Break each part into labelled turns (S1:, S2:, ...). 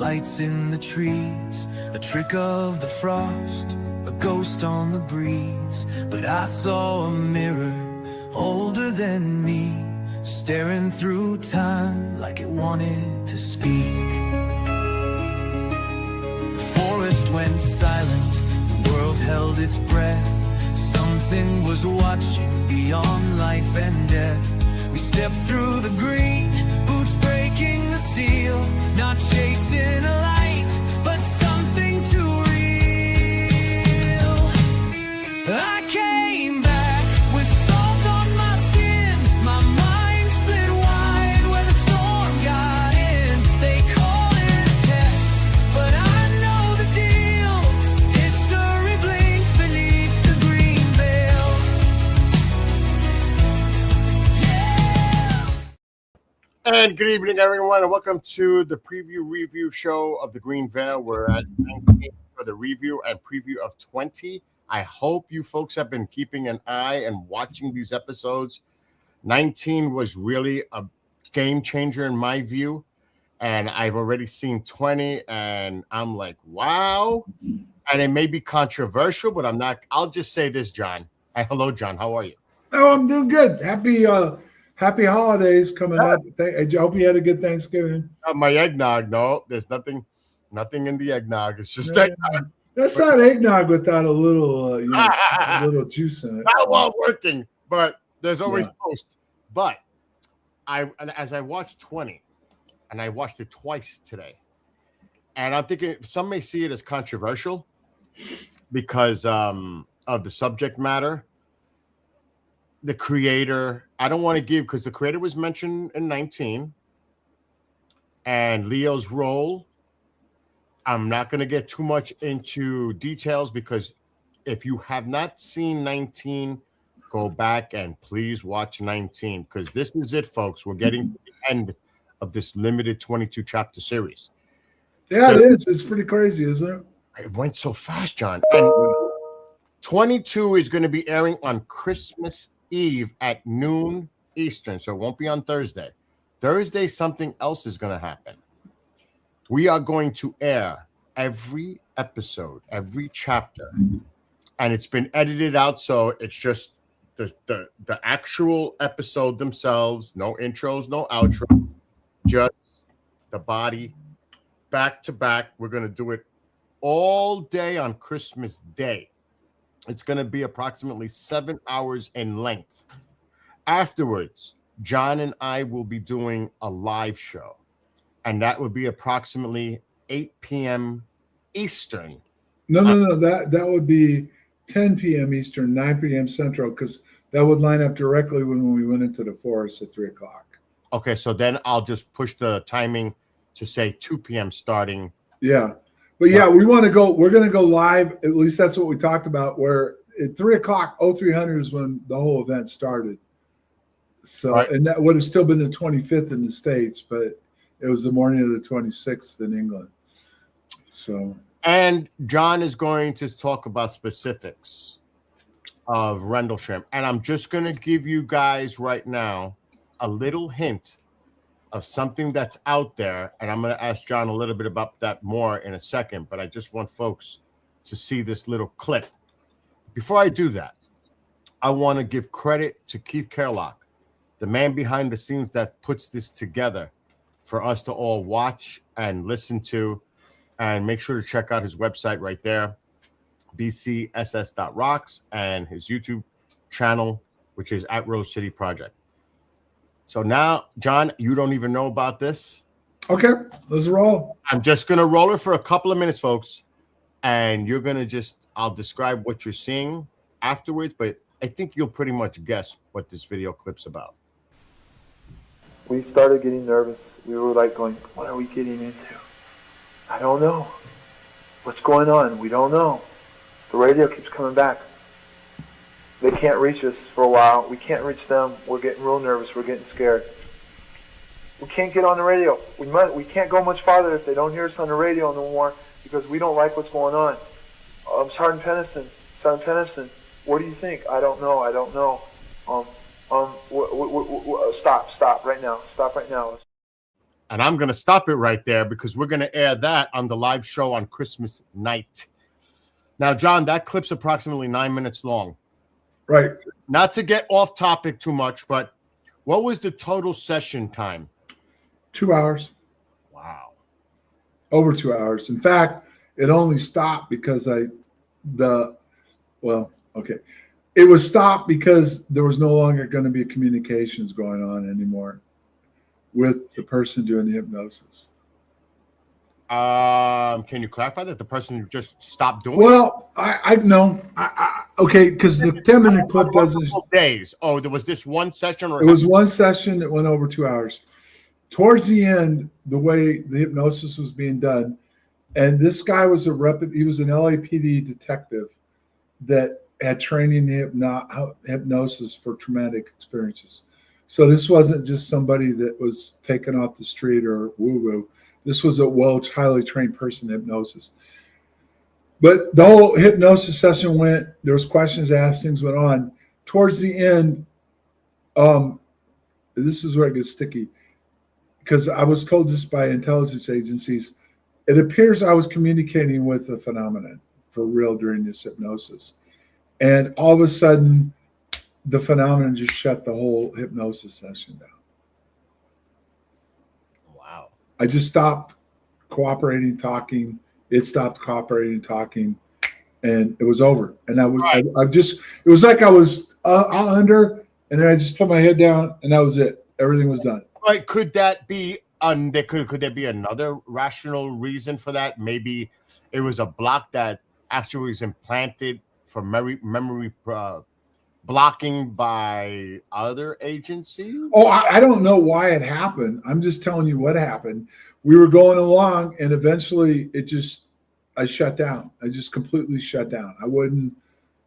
S1: lights in the trees, a trick of the frost, a ghost on the breeze. But I saw a mirror older than me, staring through time like it wanted to speak. The forest went silent, the world held its breath. Something was watching beyond life and death. We stepped through the green, boots breaking the seal, not chasing a light, but something too real. I came back with salt on my skin, my mind split wide where the storm got in. They call it a test, but I know the deal. History blinks beneath the green veil.
S2: And good evening, everyone, and welcome to the preview review show of the Green Veil. We're at 19 for the review and preview of 20. I hope you folks have been keeping an eye and watching these episodes. 19 was really a game changer in my view, and I've already seen 20, and I'm like, wow. And it may be controversial, but I'm not. I'll just say this, John. And hello, John. How are you?
S3: Oh, I'm doing good. Happy holidays coming up. I hope you had a good Thanksgiving.
S2: My eggnog. No, there's nothing in the eggnog. It's just eggnog.
S3: That's not eggnog without a little, a little juice in it.
S2: Not while working, but there's always toast. But as I watched 20, and I watched it twice today, and I'm thinking some may see it as controversial because of the subject matter. The creator, I don't want to give, because the creator was mentioned in 19, and Leo's role, I'm not going to get too much into details, because if you have not seen 19, go back and please watch 19, because this is it, folks. We're getting to the end of this limited 22 chapter series.
S3: Yeah, it is. It's pretty crazy, isn't it?
S2: It went so fast, John. And 22 is going to be airing on Christmas Eve at noon Eastern, so it won't be on Thursday. Thursday, something else is going to happen. We are going to air every episode, every chapter, and it's been edited out, so it's just the actual episode themselves, no intros, no outro, just the body, back to back. We're going to do it all day on Christmas Day. It's going to be approximately 7 hours in length. Afterwards, John and I will be doing a live show, and that would be approximately 8 p.m. Eastern.
S3: No. That would be 10 p.m. Eastern, 9 p.m. Central, because that would line up directly when we went into the forest at 3 o'clock.
S2: Okay, so then I'll just push the timing to say 2 p.m. starting.
S3: Yeah. But yeah, we're going to go live. At least that's what we talked about, where at 3 o'clock, 0300 is when the whole event started. So, right. And that would have still been the 25th in the States, but it was the morning of the 26th in England. So,
S2: and John is going to talk about specifics of Rendlesham. And I'm just going to give you guys right now a little hint of something that's out there, and I'm going to ask John a little bit about that more in a second, but I just want folks to see this little clip. Before I do that, I want to give credit to Keith Kerlock, the man behind the scenes that puts this together for us to all watch and listen to, and make sure to check out his website right there, bcss.rocks, and his YouTube channel, which is at Rose City Project. So now, John, you don't even know about this.
S3: Okay, let's roll.
S2: I'm just going to roll it for a couple of minutes, folks. And you're going to I'll describe what you're seeing afterwards, but I think you'll pretty much guess what this video clip's about.
S4: We started getting nervous. We were like going, what are we getting into? I don't know. What's going on? We don't know. The radio keeps coming back. They can't reach us for a while. We can't reach them. We're getting real nervous. We're getting scared. We can't get on the radio. We can't go much farther if they don't hear us on the radio no more, because we don't like what's going on. Sergeant Pennison, what do you think? I don't know. Stop right now.
S2: And I'm going to stop it right there because we're going to air that on the live show on Christmas night. Now, John, that clip's approximately 9 minutes long.
S3: Right.
S2: Not to get off topic too much, but what was the total session time?
S3: 2 hours.
S2: Wow.
S3: Over 2 hours. In fact, it only stopped because it was stopped because there was no longer going to be communications going on anymore with the person doing the hypnosis.
S2: Can you clarify that the person just stopped doing it?
S3: Well, I know. Okay, because the 10-minute clip doesn't.
S2: Days. Oh, there was this one session, or
S3: It was one session that went over 2 hours. Towards the end, the way the hypnosis was being done, and this guy was he was an LAPD detective that had training in hypnosis for traumatic experiences. So this wasn't just somebody that was taken off the street or woo-woo. This was a highly trained person in hypnosis. But the whole hypnosis session went, there was questions asked, things went on. Towards the end, this is where it gets sticky, because I was told this by intelligence agencies. It appears I was communicating with the phenomenon for real during this hypnosis. And all of a sudden, the phenomenon just shut the whole hypnosis session down.
S2: Wow.
S3: I just stopped cooperating, talking. It stopped cooperating, talking, and it was over. And it was like I was under, and then I just put my head down, and that was it. Everything was done.
S2: But could that be, could there be another rational reason for that? Maybe it was a block that actually was implanted for memory blocking by other agencies?
S3: Oh, I don't know why it happened. I'm just telling you what happened. We were going along, and eventually I shut down. I just completely shut down.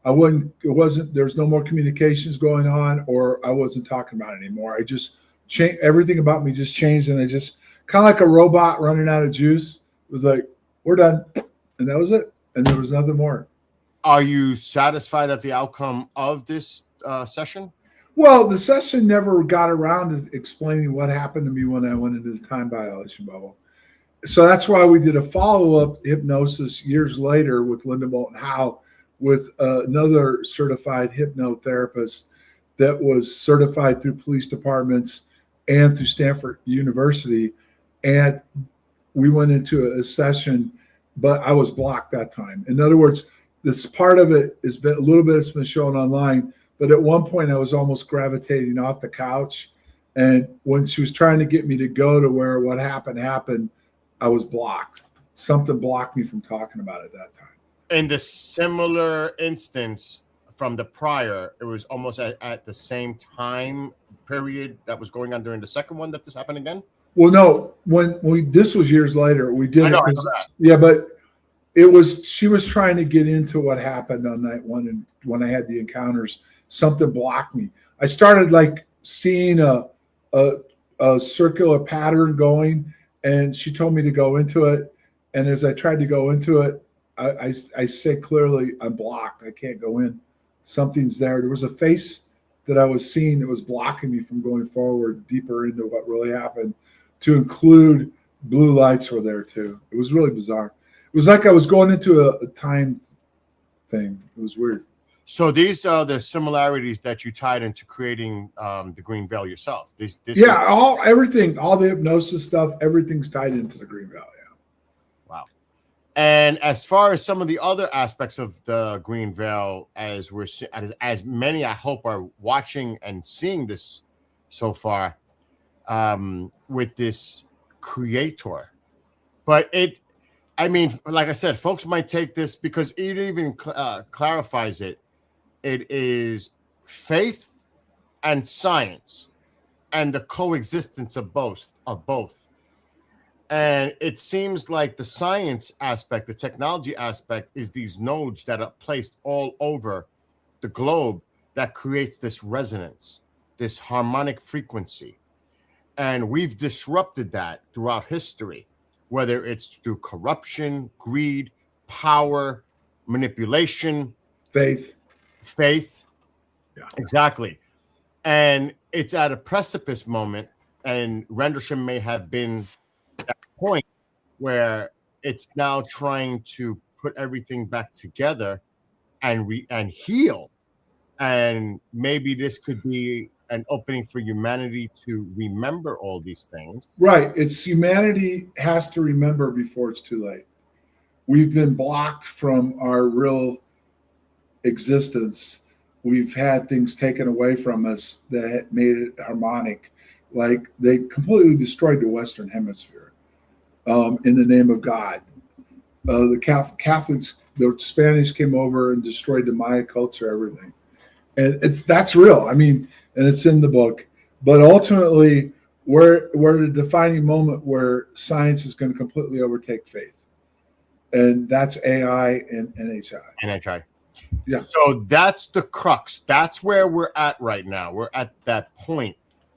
S3: There's no more communications going on, or I wasn't talking about it anymore. I just changed, everything about me just changed, and I just kind of like a robot running out of juice. It was like, we're done. And that was it. And there was nothing more.
S2: Are you satisfied at the outcome of this session?
S3: Well, the session never got around to explaining what happened to me when I went into the time dilation bubble. So that's why we did a follow-up hypnosis years later with Linda Moulton Howe, with another certified hypnotherapist that was certified through police departments and through Stanford University. And we went into a session, but I was blocked that time. In other words, this part of it has been a little bit, it's been shown online, but at one point I was almost gravitating off the couch. And when she was trying to get me to go to where what happened, I was blocked. Something blocked me from talking about it that time.
S2: In the similar instance from the prior, it was almost at the same time period that was going on during the second one that this happened again?
S3: Well, no, this was years later. We did
S2: I know
S3: it.
S2: that.
S3: Yeah, but she was trying to get into what happened on night one, and when I had the encounters, something blocked me. I started like seeing a circular pattern going, and she told me to go into it. And as I tried to go into it, I said clearly, I'm blocked. I can't go in. Something's there. There was a face that I was seeing that was blocking me from going forward deeper into what really happened, to include blue lights were there too. It was really bizarre. It was like I was going into a time thing. It was weird.
S2: So these are the similarities that you tied into creating the Green Veil yourself.
S3: Everything, all the hypnosis stuff, everything's tied into the Green Veil. Yeah.
S2: Wow. And as far as some of the other aspects of the Green Veil, as many I hope are watching and seeing this so far, with this creator, but like I said, folks might take this because it even clarifies it. It is faith and science and the coexistence of both. And it seems like the science aspect, the technology aspect, is these nodes that are placed all over the globe that creates this resonance, this harmonic frequency. And we've disrupted that throughout history, whether it's through corruption, greed, power, manipulation,
S3: Faith.
S2: Yeah, exactly. And it's at a precipice moment and Rendlesham may have been that point where it's now trying to put everything back together and heal. And maybe this could be an opening for humanity to remember all these things.
S3: Right. It's humanity has to remember before it's too late. We've been blocked from our real existence. We've had things taken away from us that made it harmonic. Like they completely destroyed the Western Hemisphere in the name of God. The Catholics, the Spanish came over and destroyed the Maya culture, everything. And that's real. I mean, and it's in the book. But ultimately, we're at a defining moment where science is going to completely overtake faith. And that's AI and NHI.
S2: NHI.
S3: Yeah.
S2: So that's the crux. That's where we're at right now. We're at that point.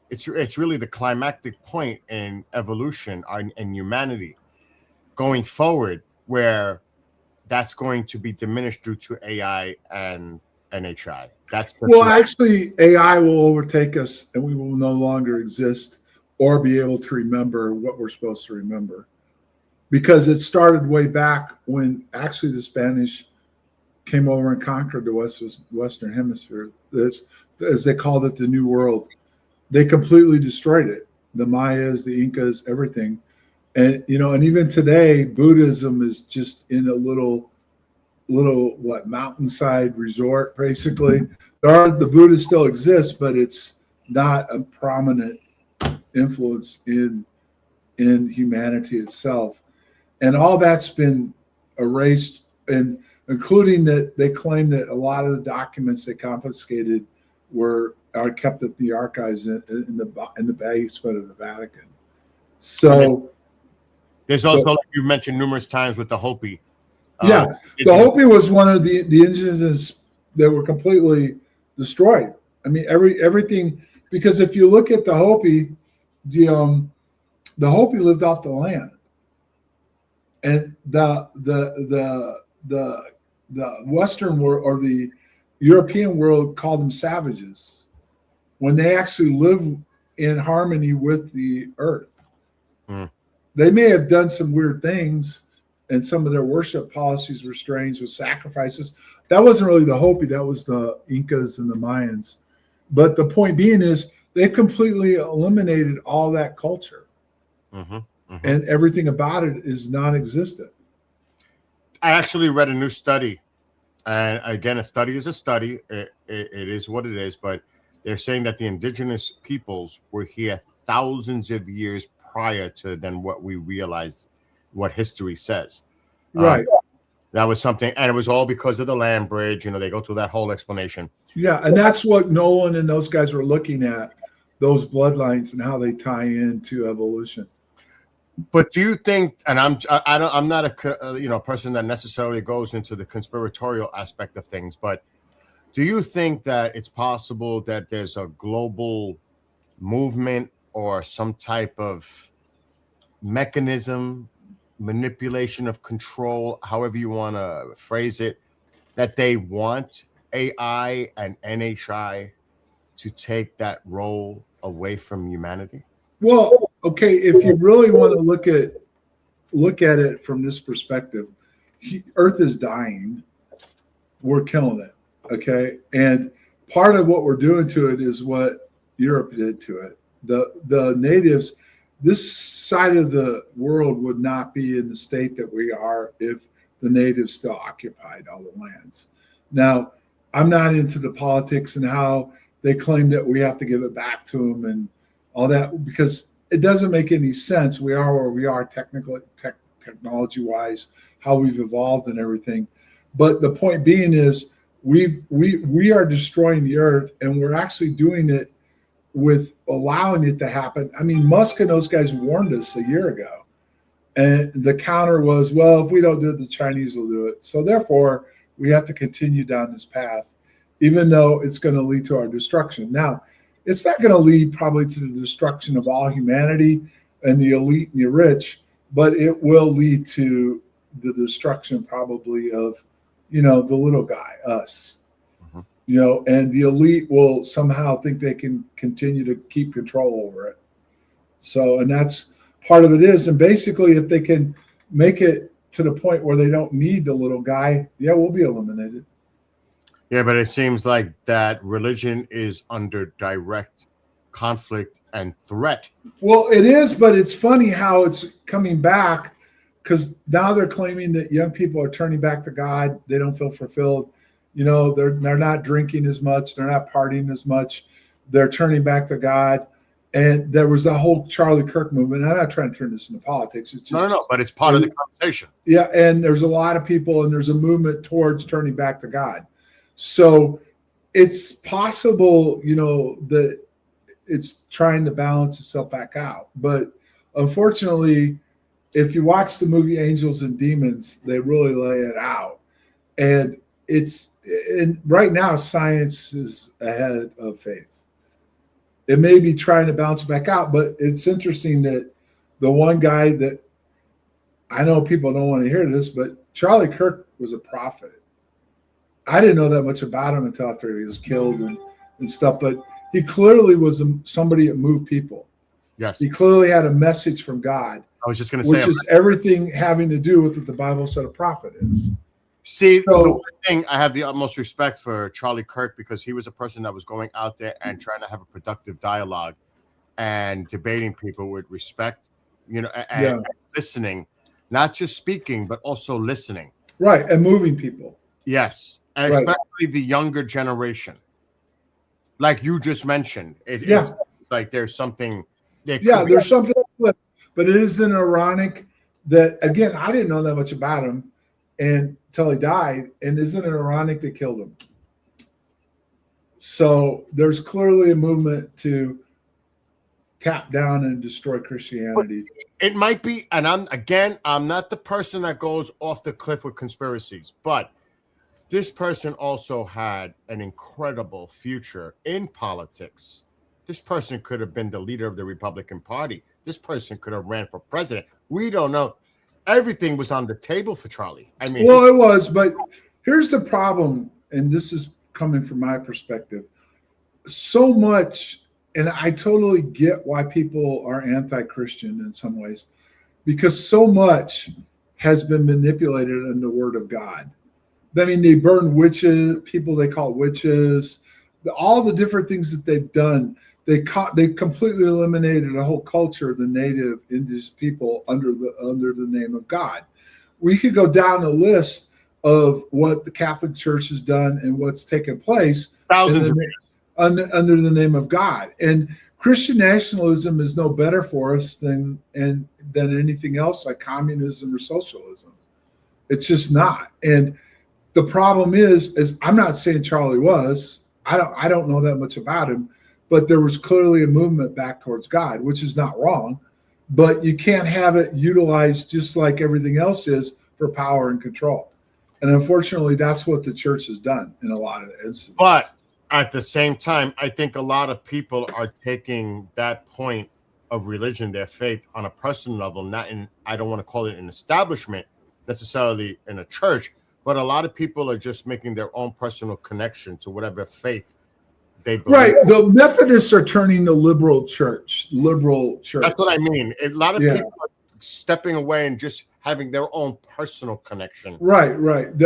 S2: It's really the climactic point in evolution and humanity going forward, where that's going to be diminished due to AI and NHI.
S3: Actually, AI will overtake us, and we will no longer exist or be able to remember what we're supposed to remember, because it started way back when actually the Spanish came over and conquered the Western Hemisphere. As they called it, the New World. They completely destroyed it. The Mayas, the Incas, everything. And and even today, Buddhism is just in a little mountainside resort, basically. The Buddha still exists, but it's not a prominent influence in humanity itself. And all that's been erased, and including that they claim that a lot of the documents they confiscated are kept at the archives in the basement of the Vatican. So
S2: there's also, like you mentioned numerous times, with the Hopi.
S3: The Hopi was one of the indigenous that were completely destroyed. I mean, everything, because if you look at the Hopi, the Hopi lived off the land, and the Western world or the European world called them savages when they actually lived in harmony with the earth.
S2: Mm.
S3: They may have done some weird things, and some of their worship policies were strange with sacrifices. That wasn't really the Hopi, that was the Incas and the Mayans. But the point being is they completely eliminated all that culture.
S2: Mm-hmm, mm-hmm.
S3: And everything about it is non-existent.
S2: I actually read a new study. And again, a study is a study. It is what it is. But they're saying that the indigenous peoples were here thousands of years prior to than what we realize, what history says.
S3: Right.
S2: That was something, and it was all because of the land bridge. They go through that whole explanation.
S3: Yeah, and that's what Nolan and those guys were looking at, those bloodlines and how they tie into evolution.
S2: But do you think? And I'm not a person that necessarily goes into the conspiratorial aspect of things, but do you think that it's possible that there's a global movement or some type of mechanism, manipulation of control, however you want to phrase it, that they want AI and NHI to take that role away from humanity?
S3: Well, okay, if you really want to look at it from this perspective, Earth is dying. We're killing it, okay? And part of what we're doing to it is what Europe did to it. The natives, this side of the world would not be in the state that we are if the natives still occupied all the lands. Now, I'm not into the politics and how they claim that we have to give it back to them and all that, because it doesn't make any sense. We are where we are technology-wise, how we've evolved and everything. But the point being is we are destroying the earth, and we're actually doing it with allowing it to happen. I mean, Musk and those guys warned us a year ago. And the counter was, well, if we don't do it, the Chinese will do it. So therefore, we have to continue down this path, even though it's going to lead to our destruction. Now, it's not going to lead probably to the destruction of all humanity and the elite and the rich, but it will lead to the destruction probably of, the little guy, us. And the elite will somehow think they can continue to keep control over it. So, and that's part of it is, and basically if they can make it to the point where they don't need the little guy, yeah, we'll be eliminated.
S2: Yeah, but it seems like that religion is under direct conflict and threat.
S3: Well, it is, but it's funny how it's coming back, because now they're claiming that young people are turning back to God. They don't feel fulfilled. You know, they're not drinking as much. They're not partying as much. They're turning back to God. And there was the whole Charlie Kirk movement. I'm not trying to turn this into politics. It's just
S2: No, but it's part of the conversation.
S3: Yeah, and there's a lot of people, and there's a movement towards turning back to God. So it's possible, you know, that it's trying to balance itself back out. But unfortunately, if you watch the movie Angels and Demons, they really lay it out. And right now, science is ahead of faith. It may be trying to bounce back out, but it's interesting that the one guy that, I know people don't want to hear this, but Charlie Kirk was a prophet. I didn't know that much about him until after he was killed and stuff, but he clearly was somebody that moved people.
S2: Yes.
S3: He clearly had a message from God.
S2: I was just going to say,
S3: which is everything having to do with what the Bible said a prophet is.
S2: See, the one thing, I have the utmost respect for Charlie Kirk, because he was a person that was going out there and trying to have a productive dialogue and debating people with respect, you know, and listening, not just speaking, but also listening.
S3: Right, and moving people.
S2: Yes, and especially the younger generation. Like you just mentioned. It's like there's something.
S3: There's something, but it isn't ironic that, again, I didn't know that much about him until he died, and isn't it ironic they killed him? So there's clearly a movement to tap down and destroy Christianity.
S2: It might be, and I'm not the person that goes off the cliff with conspiracies, but this person also had an incredible future in politics. This person could have been the leader of the Republican Party. This person could have ran for president. We don't know. Everything was on the table for Charlie. I mean,
S3: well, it was, but here's the problem, and this is coming from my perspective. So much, and I totally get why people are anti-Christian in some ways, because so much has been manipulated in the Word of God. I mean, they burn witches, people they call witches, all the different things that they've done. They completely eliminated a whole culture of the native indigenous people under the name of God. We could go down the list of what the Catholic Church has done and what's taken place
S2: thousands of
S3: under the name of God. And Christian nationalism is no better for us than anything else like communism or socialism. It's just not. And the problem is I'm not saying Charlie was. I don't know that much about him. But there was clearly a movement back towards God, which is not wrong. But you can't have it utilized just like everything else is for power and control. And unfortunately, that's what the church has done in a lot of instances.
S2: But at the same time, I think a lot of people are taking that point of religion, their faith, on a personal level, not in, I don't want to call it an establishment necessarily in a church, but a lot of people are just making their own personal connection to whatever faith they believe.
S3: Right. The Methodists are turning to liberal church. That's
S2: what I mean. A lot of people are stepping away and just having their own personal connection.
S3: Right. But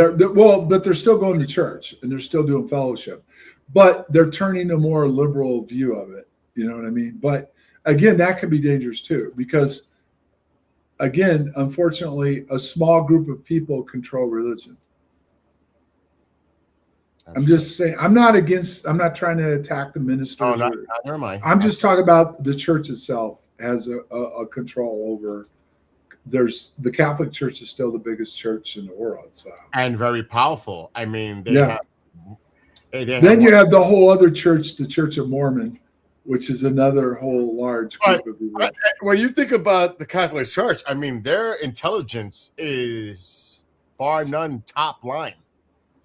S3: they're still going to church and they're still doing fellowship, but they're turning a more liberal view of it. You know what I mean? But again, that can be dangerous too, because again, unfortunately, a small group of people control religion. I'm just saying, I'm not trying to attack the ministers.
S2: Oh, neither am I.
S3: I'm just talking about the church itself has a control over. The Catholic Church is still the biggest church in the world. So.
S2: And very powerful. I mean,
S3: you have the whole other church, the Church of Mormon, which is another whole large group of people.
S2: When you think about the Catholic Church, I mean, their intelligence is bar none top line.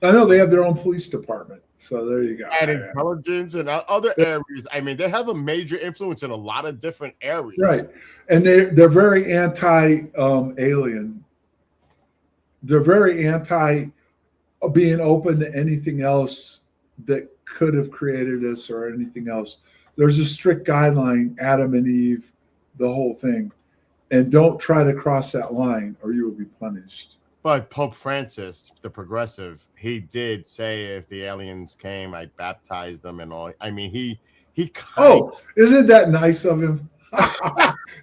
S3: I know they have their own police department, so there you go.
S2: And intelligence and other areas. I mean, they have a major influence in a lot of different areas.
S3: Right, and they're very anti-alien. They're very anti being open to anything else that could have created us or anything else. There's a strict guideline, Adam and Eve, the whole thing, and don't try to cross that line or you will be punished.
S2: But Pope Francis, the progressive, he did say if the aliens came, I'd baptize them and all. I mean, he kind
S3: Oh, isn't that nice of him?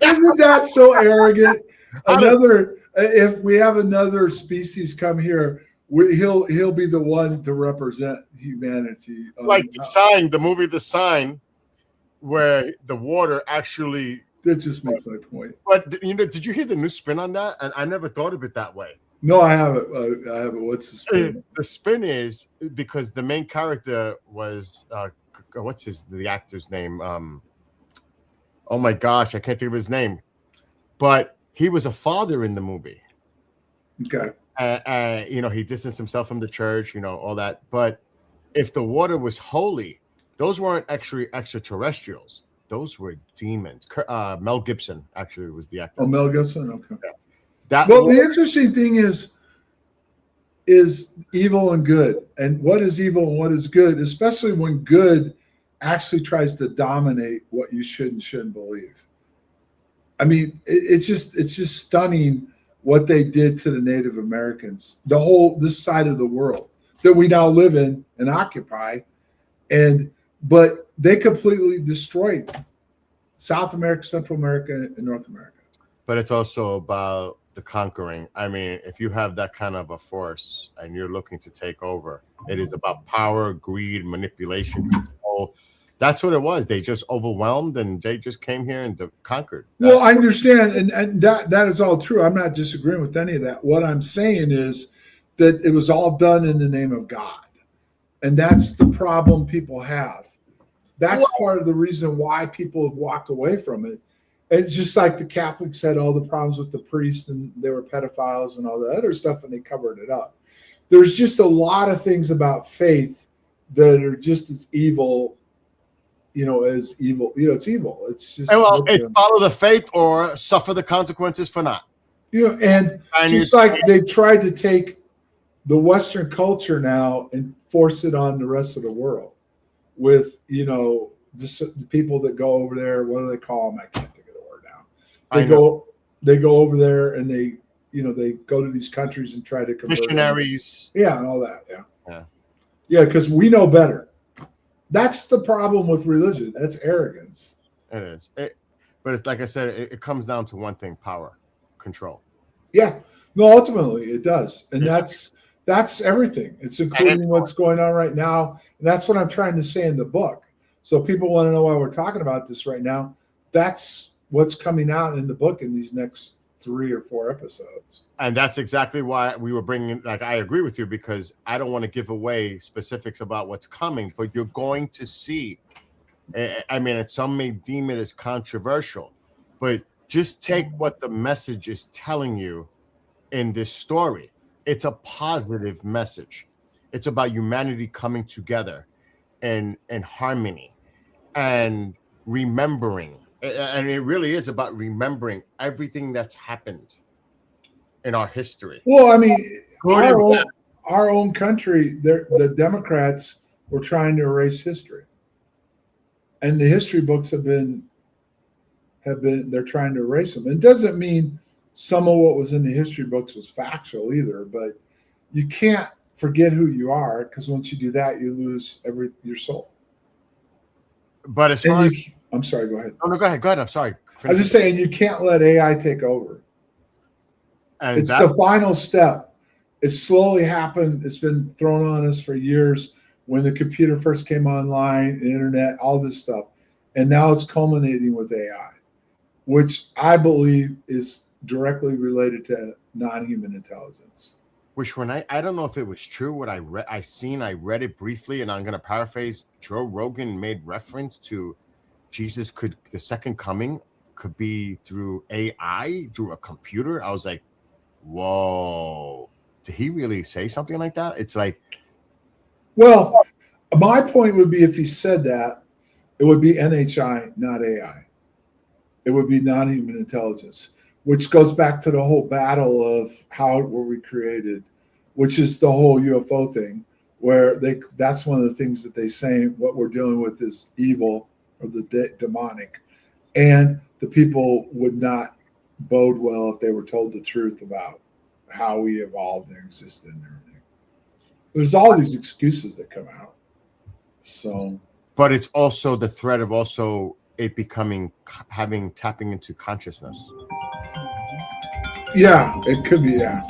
S3: Isn't that so arrogant? If we have another species come here, he'll be the one to represent humanity.
S2: like the Sign, the movie The Sign, where the water actually.
S3: That just makes my point.
S2: But you know, did you hear the new spin on that? And I never thought of it that way.
S3: No, I haven't. I haven't. What's the spin?
S2: The spin is because the main character was what's the actor's name? Oh my gosh, I can't think of his name. But he was a father in the movie.
S3: Okay.
S2: You know, he distanced himself from the church, you know, all that. But if the water was holy, those weren't actually extraterrestrials. Those were demons. Mel Gibson actually was the actor.
S3: Oh, Mel Gibson. Okay.
S2: Yeah.
S3: Well, the interesting thing is evil and good, and what is evil and what is good, especially when good actually tries to dominate what you should and shouldn't believe. I mean, it's just stunning what they did to the Native Americans, this side of the world that we now live in and occupy, but they completely destroyed South America, Central America, and North America.
S2: But it's also about the conquering. I mean, if you have that kind of a force and you're looking to take over, it is about power, greed, manipulation, control. That's what it was. They just overwhelmed and they just came here and conquered.
S3: Well, I understand, and that is all true. I'm not disagreeing with any of that. What I'm saying is that it was all done in the name of God, and that's the problem people have. That's part of the reason why people have walked away from it. It's just like the Catholics had all the problems with the priests and they were pedophiles and all the other stuff, and they covered it up. There's just a lot of things about faith that are just as evil, as evil. It's evil. It's just
S2: it's follow the faith or suffer the consequences for not.
S3: And just like they've tried to take the Western culture now and force it on the rest of the world with, just the people that go over there. What do they call them? I can't think of the word now. They go over there and they go to these countries and try to convert
S2: missionaries.
S3: Them. Yeah, and all that. Yeah, because we know better. That's the problem with religion. That's arrogance.
S2: It is. But it's like I said, it comes down to one thing: power, control.
S3: Yeah. No, ultimately it does. And that's everything. It's including what's going on right now. And that's what I'm trying to say in the book. So people want to know why we're talking about this right now. That's what's coming out in the book in these next 3 or 4 episodes.
S2: And that's exactly why we were bringing, I agree with you, because I don't want to give away specifics about what's coming, but you're going to see. I mean, some may deem it as controversial, but just take what the message is telling you in this story. It's a positive message. It's about humanity coming together and harmony and remembering. And it really is about remembering everything that's happened in our history.
S3: Well, I mean, our own country, the Democrats were trying to erase history. And the history books they're trying to erase them. It doesn't mean some of what was in the history books was factual either, but you can't forget who you are, because once you do that, you lose your soul.
S2: But as far as
S3: I'm sorry, go ahead.
S2: No, go ahead. Go ahead. I'm sorry.
S3: I was just saying you can't let AI take over.
S2: And
S3: it's the final step. It slowly happened. It's been thrown on us for years when the computer first came online, the internet, all this stuff. And now it's culminating with AI, which I believe is directly related to non-human intelligence.
S2: Which when I don't know if it was true, what I read it briefly, and I'm going to paraphrase. Joe Rogan made reference to the second coming could be through AI, through a computer. I was like, whoa, did he really say something like that? It's like,
S3: well, my point would be if he said that, it would be NHI, not AI. It would be non-human intelligence, which goes back to the whole battle of how were we created, which is the whole UFO thing, where that's one of the things that they say what we're dealing with is evil or the demonic. and the people would not bode well if they were told the truth about how we evolved and existed and everything. There's all these excuses that come out. So,
S2: but it's also the threat of also it becoming tapping into consciousness.
S3: Yeah, it could be. Yeah,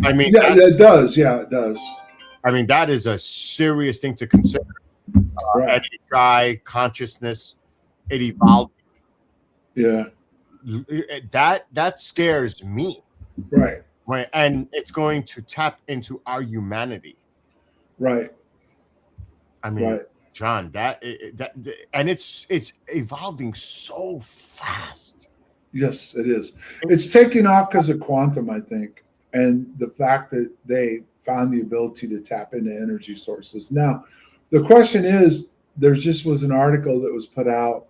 S2: I mean,
S3: yeah, it does. Yeah, it does.
S2: I mean, that is a serious thing to consider.
S3: Right.
S2: NHI consciousness, it evolved.
S3: Yeah.
S2: That scares me.
S3: Right.
S2: Right, and it's going to tap into our humanity.
S3: Right.
S2: I mean,
S3: right.
S2: John, and it's evolving so fast.
S3: Yes, it is. It's taking off because of quantum, I think, and the fact that they found the ability to tap into energy sources. Now, the question is, there just was an article that was put out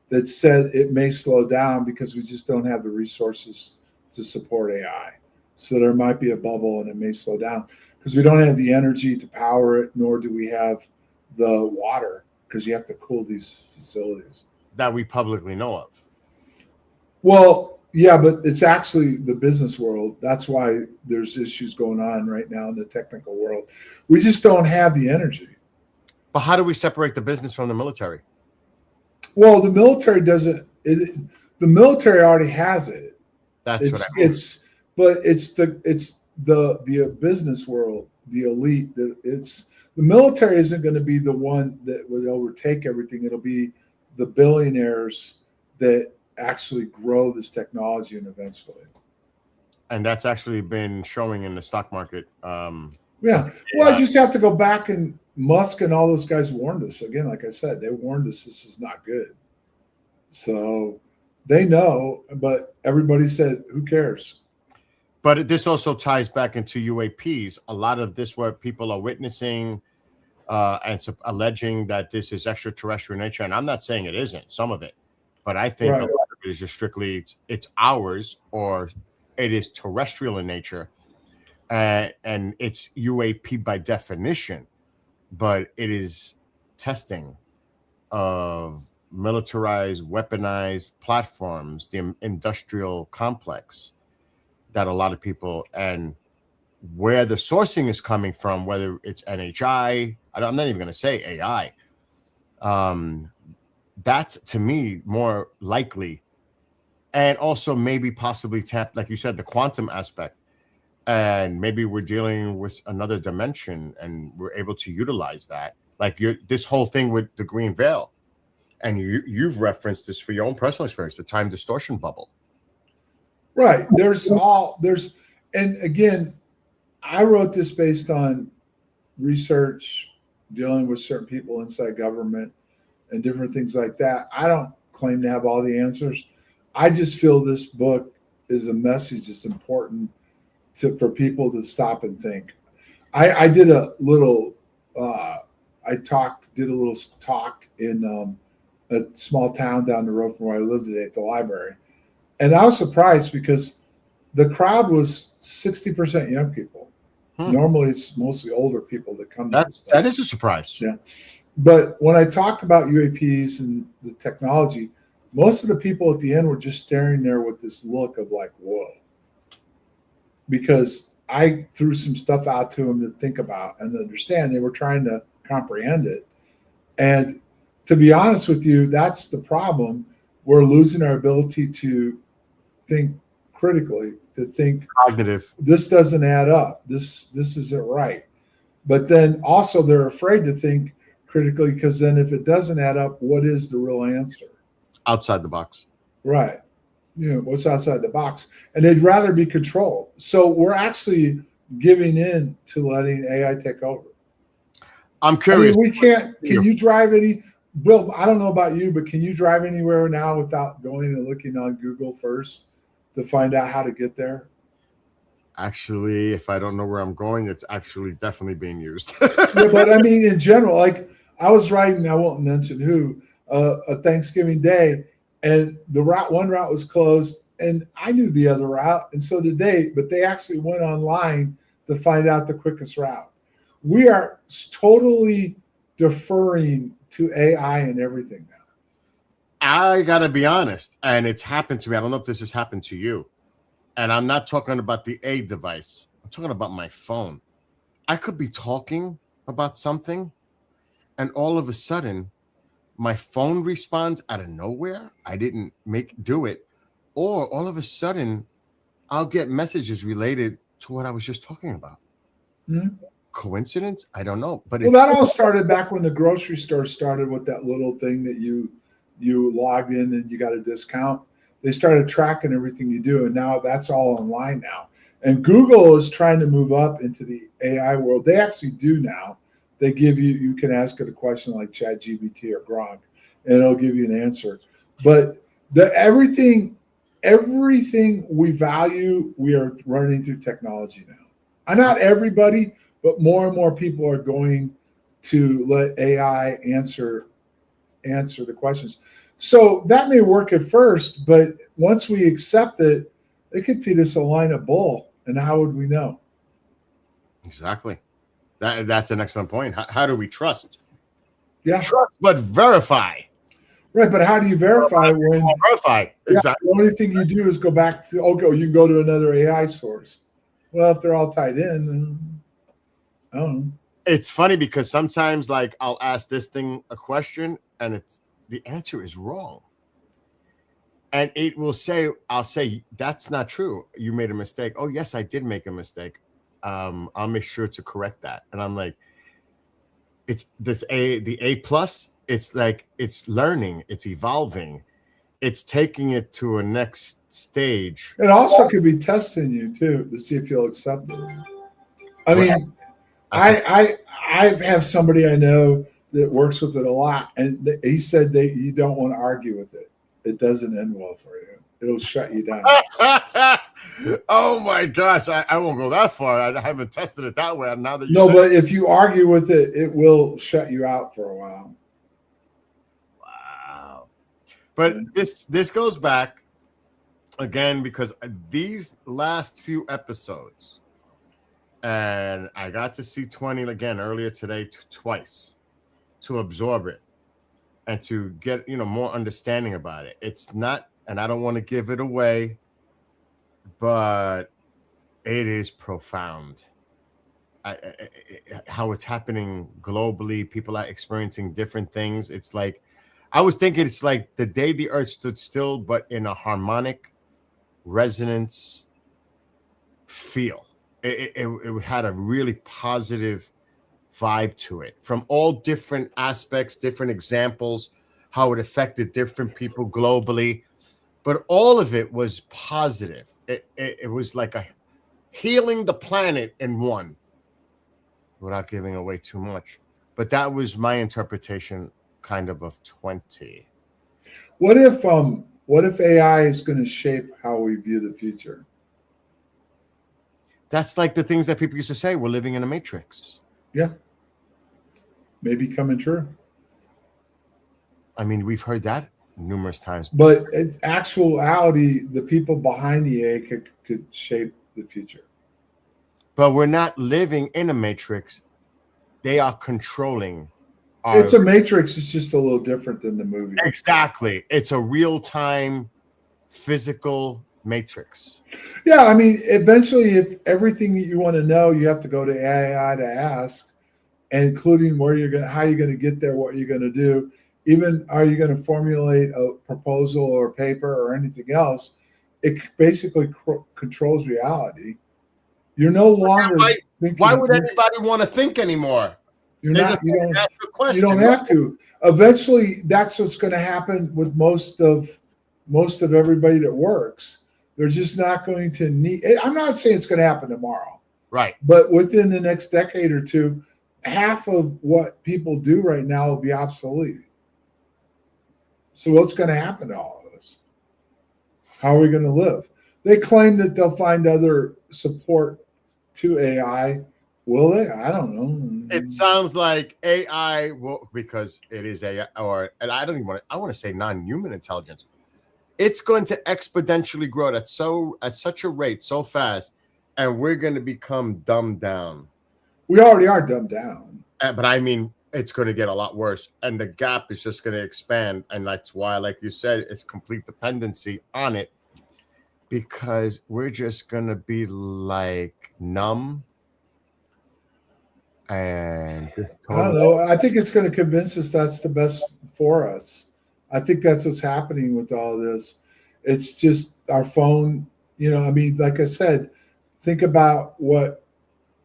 S3: that said it may slow down because we just don't have the resources to support AI. So there might be a bubble and it may slow down because we don't have the energy to power it, nor do we have the water because you have to cool these facilities.
S2: That we publicly know of.
S3: Well, yeah, but it's actually the business world. That's why there's issues going on right now in the technical world. We just don't have the energy.
S2: But how do we separate the business from the military?
S3: Well, the military doesn't. The military already has it.
S2: That's what I mean.
S3: But it's the business world, the elite. The military isn't going to be the one that will overtake everything. It'll be the billionaires that actually grow this technology and eventually.
S2: And that's actually been showing in the stock market.
S3: Yeah. Well, I just have to go back, and Musk and all those guys warned us. Again, like I said, they warned us this is not good. So they know, but everybody said, who cares?
S2: But this also ties back into UAPs. A lot of this, what people are witnessing and alleging that this is extraterrestrial nature. And I'm not saying it isn't, some of it. But I think a lot of it is just strictly it's ours, or it is terrestrial in nature. And it's UAP by definition. But it is testing of militarized, weaponized platforms, the industrial complex that a lot of people, and where the sourcing is coming from, whether it's NHI, I'm not even going to say AI. That's to me more likely, and also maybe possibly tap, like you said, the quantum aspect, and maybe we're dealing with another dimension, and we're able to utilize that. Like this whole thing with the green veil, and you've referenced this for your own personal experience, the time distortion bubble.
S3: Right. And again, I wrote this based on research, dealing with certain people inside government and different things like that. I don't claim to have all the answers. I just feel this book is a message that's important for people to stop and think. I did a little, did a little talk in a small town down the road from where I live today at the library. And I was surprised because the crowd was 60% young people. Normally, it's mostly older people that come.
S2: That is a surprise.
S3: Yeah. But when I talked about UAPs and the technology, most of the people at the end were just staring there with this look of like, whoa. Because I threw some stuff out to them to think about and understand. They were trying to comprehend it. And to be honest with you, that's the problem. We're losing our ability to think critically, to think
S2: cognitive.
S3: This doesn't add up. This isn't right. But then also they're afraid to think critically, because then if it doesn't add up, what is the real answer?
S2: Outside the box.
S3: Right. What's outside the box? And they'd rather be controlled. So we're actually giving in to letting AI take over.
S2: I'm curious.
S3: I mean, we can't. Can you drive any? Bill, I don't know about you, but can you drive anywhere now without going and looking on Google first to find out how to get there?
S2: Actually, if I don't know where I'm going, it's actually definitely being used.
S3: Yeah, but I mean, in general, like I was riding, I won't mention who, a Thanksgiving Day, and one route was closed, and I knew the other route, and so did they, but they actually went online to find out the quickest route. We are totally deferring to AI and everything now.
S2: I gotta be honest, and it's happened to me. I don't know if this has happened to you. And I'm not talking about the A device. I'm talking about my phone. I could be talking about something, and all of a sudden, my phone responds out of nowhere. I didn't do it, or all of a sudden, I'll get messages related to what I was just talking about.
S3: Mhm.
S2: Coincidence? I don't know, but
S3: Well, that all started back when the grocery store started with that little thing that you logged in and you got a discount. They started tracking everything you do, and now that's all online now. And Google is trying to move up into the AI world. They actually do now. They give you can ask it a question like ChatGPT or Gronk, and it'll give you an answer. But everything we value, we are running through technology now. Not everybody, but more and more people are going to let AI answer the questions. So that may work at first, but once we accept it, it could feed us a line of bull. And how would we know?
S2: Exactly. That's an excellent point. How do we trust?
S3: Yeah.
S2: Trust, but verify.
S3: Right. But how do you verify when
S2: verify? Exactly.
S3: The only thing you do is go back to, okay, you can go to another AI source. Well, if they're all tied in, I don't know.
S2: It's funny because sometimes like I'll ask this thing a question and the answer is wrong. And it will say, I'll say, that's not true. You made a mistake. Oh, yes, I did make a mistake. I'll make sure to correct that. And I'm like, it's the A plus, it's like, it's learning, it's evolving, it's taking it to a next stage.
S3: It also could be testing you too to see if you'll accept it. I mean, I have somebody I know that works with it a lot, and he said you don't want to argue with it. It doesn't end well for you. It'll shut you down.
S2: Oh my gosh, I won't go that far. I haven't tested it that way. Now that
S3: but if you argue with it, it will shut you out for a while.
S2: Wow. But this goes back again because these last few episodes, and I got to see 20 again earlier today twice to absorb it and to get more understanding about it. It's not, and I don't want to give it away, but it is profound. How it's happening globally, people are experiencing different things. It's like, I was thinking it's like the day the earth stood still, but in a harmonic resonance feel. It had a really positive vibe to it from all different aspects, different examples, how it affected different people globally, but all of it was positive. It was like a healing the planet in one, without giving away too much. But that was my interpretation kind of 20.
S3: What if AI is going to shape how we view the future?
S2: That's like the things that people used to say, we're living in a matrix.
S3: Yeah. Maybe coming true.
S2: I mean, we've heard that numerous times.
S3: But in actuality, the people behind the AI could shape the future.
S2: But we're not living in a matrix. They are controlling.
S3: It's a matrix. It's just a little different than the movie.
S2: Exactly. It's a real-time physical matrix.
S3: Yeah, I mean, eventually, if everything that you want to know, you have to go to AI to ask, including how you're going to get there, what you're going to do. Even are you going to formulate a proposal or paper or anything else? It basically controls reality. You're no longer thinking.
S2: Why would anybody want to think anymore?
S3: You don't have to. Eventually, that's what's going to happen with most of everybody that works. They're just not going to need. I'm not saying it's going to happen tomorrow,
S2: right?
S3: But within the next decade or two, half of what people do right now will be obsolete. So what's going to happen to all of us? How are we going to live? They claim that they'll find other support to AI. Will they? I don't know.
S2: It sounds like AI will, because it is AI, and I don't even I want to say non-human intelligence. It's going to exponentially grow at such a rate so fast, and we're going to become dumbed down.
S3: We already are dumbed down.
S2: But I mean, it's going to get a lot worse, and the gap is just going to expand. And that's why, like you said, it's complete dependency on it, because we're just going to be like numb and just
S3: I don't know. I think it's going to convince us that's the best for us. I think that's what's happening with all this. It's just our phone, I mean, like I said, think about what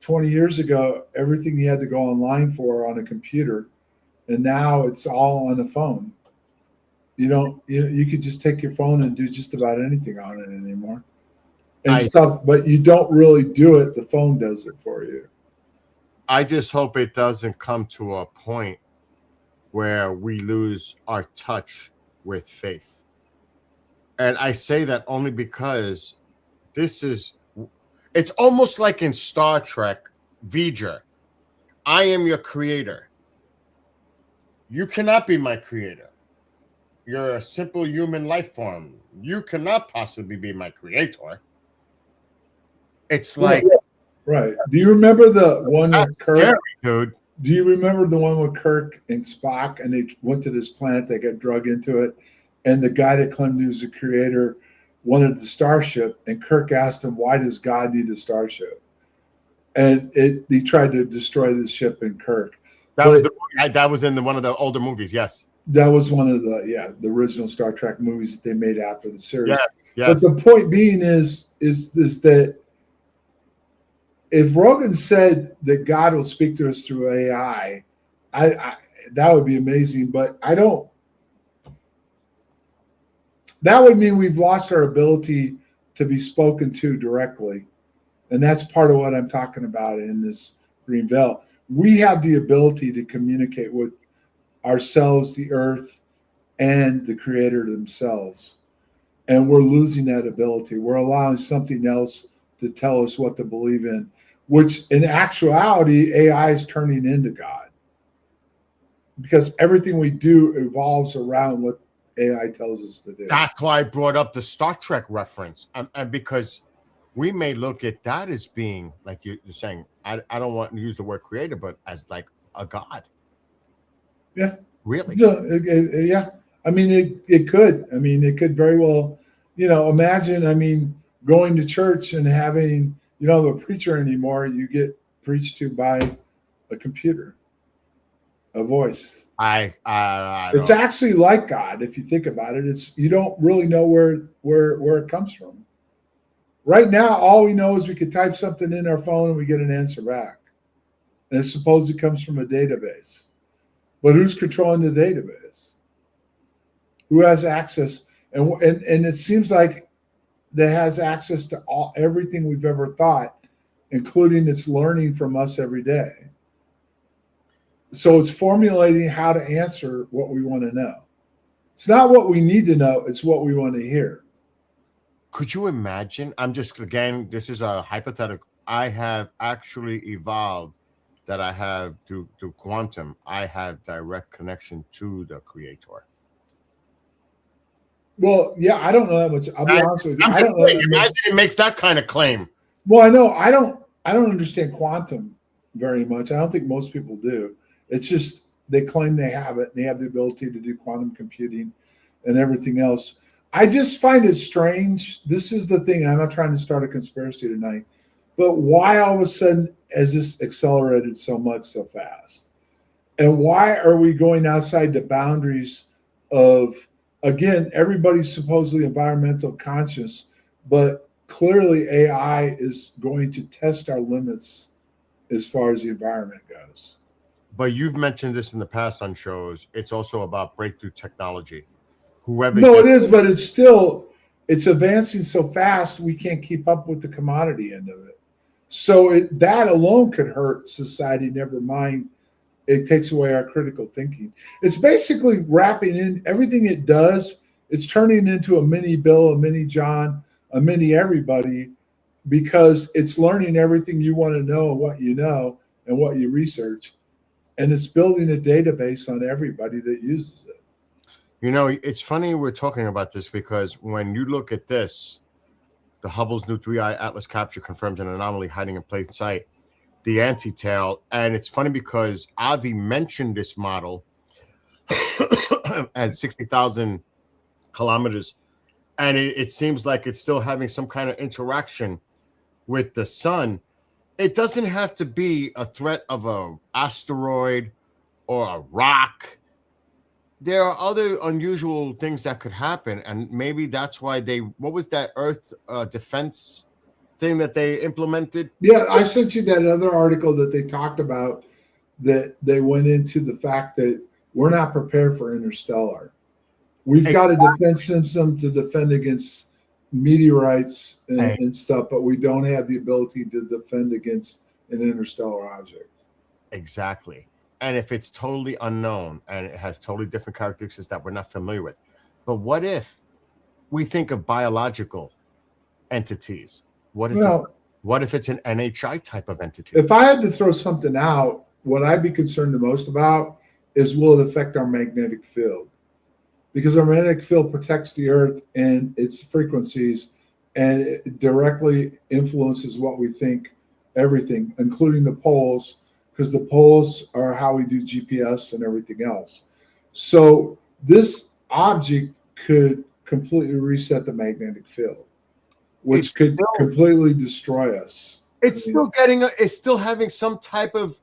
S3: 20 years ago, everything you had to go online for on a computer, and now it's all on the phone. You could just take your phone and do just about anything on it anymore and stuff, but you don't really do it. The phone does it for you.
S2: I just hope it doesn't come to a point where we lose our touch with faith. And I say that only because it's almost like in Star Trek, V'ger, I am your creator. You cannot be my creator. You're a simple human life form. You cannot possibly be my creator. It's like,
S3: right. Do you remember the one with Kirk?
S2: Scary, dude.
S3: Do you remember the one with Kirk and Spock, and they went to this planet, they got drug into it, and the guy that claimed he was a creator wanted the starship, and Kirk asked him, why does God need a starship? And he tried to destroy the ship in Kirk.
S2: That was in one of the older movies, yes.
S3: That was one of the original Star Trek movies that they made after the series.
S2: Yes.
S3: But the point being is that if Rogan said that God will speak to us through AI, I that would be amazing. But I don't. That would mean we've lost our ability to be spoken to directly, and that's part of what I'm talking about in this green veil. We have the ability to communicate with ourselves, the earth, and the creator themselves. And we're losing that ability. We're allowing something else to tell us what to believe in, which in actuality, AI is turning into God. Because everything we do evolves around what AI tells us to do.
S2: That's why I brought up the Star Trek reference. And because we may look at that as being, like you're saying, I don't want to use the word creator, but as like a God.
S3: Yeah.
S2: Really?
S3: Yeah. I mean, it could. I mean, it could very well, imagine, going to church and having, you don't have a preacher anymore. You get preached to by a computer, a voice. It's actually like God. If you think about it, you don't really know where it comes from. Right now, all we know is we could type something in our phone and we get an answer back. And it's supposed it comes from a database. But who's controlling the database? Who has access? And it seems like that has access to everything we've ever thought, including it's learning from us every day. So it's formulating how to answer what we want to know. It's not what we need to know, it's what we want to hear.
S2: Could you imagine? Again, this is a hypothetical. I have actually evolved that I have through quantum. I have direct connection to the creator.
S3: Well, yeah, I don't know that much. I'll be honest with you. I don't know.
S2: Imagine it makes that kind of claim.
S3: Well, I know I don't understand quantum very much. I don't think most people do. It's just they claim they have it. They have the ability to do quantum computing and everything else. I just find it strange. This is the thing. I'm not trying to start a conspiracy tonight, but why all of a sudden has this accelerated so much so fast? And why are we going outside the boundaries of, again, everybody's supposedly environmental conscious, but clearly AI is going to test our limits as far as the environment goes.
S2: But you've mentioned this in the past on shows. It's also about breakthrough technology.
S3: It is, but it's advancing so fast we can't keep up with the commodity end of it. So that alone could hurt society, never mind it takes away our critical thinking. It's basically wrapping in everything it does. It's turning into a mini Bill, a mini John, a mini everybody, because it's learning everything you want to know and what you research. And it's building a database on everybody that uses it.
S2: It's funny we're talking about this because when you look at this, the Hubble's new 3-eye Atlas capture confirms an anomaly hiding in plain sight. the anti-tail. And it's funny because Avi mentioned this model at 60,000 kilometers, and it seems like it's still having some kind of interaction with the sun. It doesn't have to be a threat of a asteroid or a rock. There are other unusual things that could happen, and maybe that's why what was that Earth defense thing that they implemented?
S3: Yeah, I sent you that other article that they talked about, that they went into the fact that we're not prepared for interstellar. We've got a defense system to defend against meteorites and stuff, but we don't have the ability to defend against an interstellar object.
S2: Exactly. And if it's totally unknown and it has totally different characteristics that we're not familiar with, but what if we think of biological entities? What if it's an NHI type of entity?
S3: If I had to throw something out, what I'd be concerned the most about is, will it affect our magnetic field? Because our magnetic field protects the Earth and its frequencies, and it directly influences what we think, everything, including the poles, because the poles are how we do GPS and everything else. So this object could completely reset the magnetic field, which could completely destroy us.
S2: It's still having some type of